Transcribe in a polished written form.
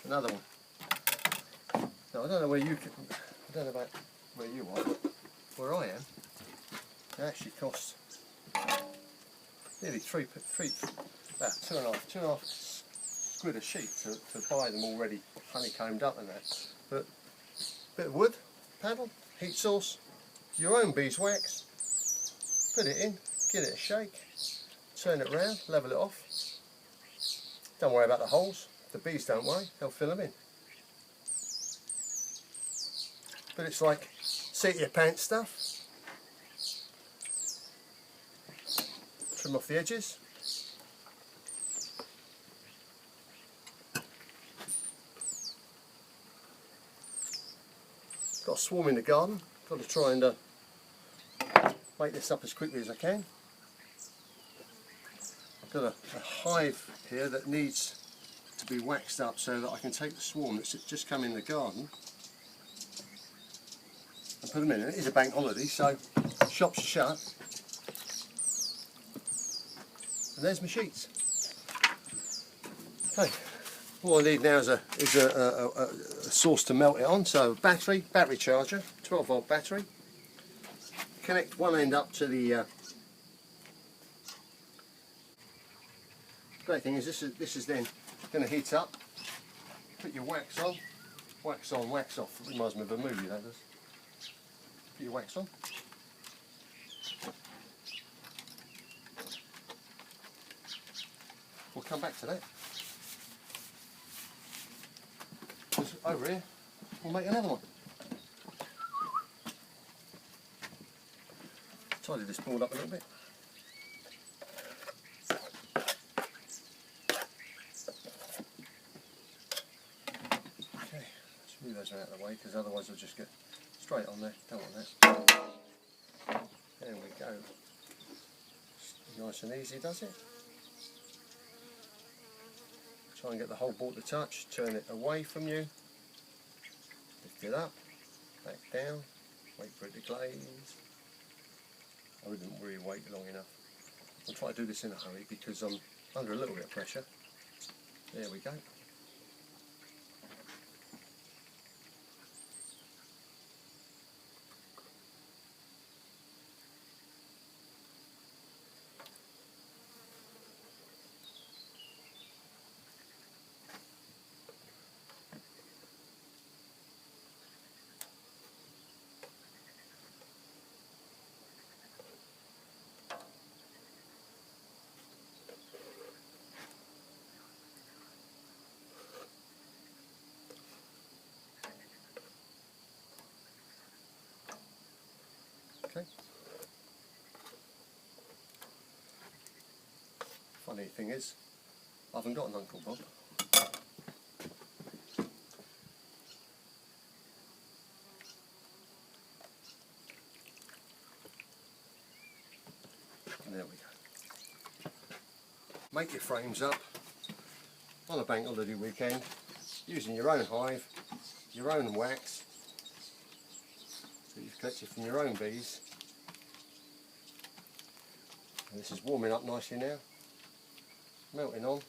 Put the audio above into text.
Another one. Now I don't know where you can, I don't know about where you are, but where I am, they actually cost nearly about two and a half quid a sheet to buy them already honeycombed up and that. But bit of wood, paddle, heat source, your own beeswax, put it in, give it a shake, turn it round, level it off. Don't worry about the holes, the bees don't worry, they'll fill them in. But it's like seat your pants stuff. Trim off the edges. Got a swarm in the garden, got to try and make this up as quickly as I can. I've got a hive here that needs to be waxed up so that I can take the swarm that's just come in the garden and put them in. It is a bank holiday, so shops are shut. And there's my sheets. Okay, all I need now is a source to melt it on. So battery charger, 12-volt battery. Connect one end up to the. Great thing is this is then going to heat up. Put your wax on, wax off. It reminds me of a movie, that does. Put your wax on. We'll come back to that. Just over here, we'll make another one. Tidy this board up a little bit. Okay, let's move those out of the way because otherwise they'll just get straight on there. Don't want that. There we go. Nice and easy, does it? Try and get the whole board to touch, turn it away from you, lift it up, back down, wait for it to glaze. I wouldn't really wait long enough. I'll try to do this in a hurry because I'm under a little bit of pressure. There we go. Okay. Funny thing is, I haven't got an Uncle Bob. And there we go. Make your frames up on a bank holiday weekend using your own hive, your own wax that you've collected from your own bees. And this is warming up nicely now, melting on.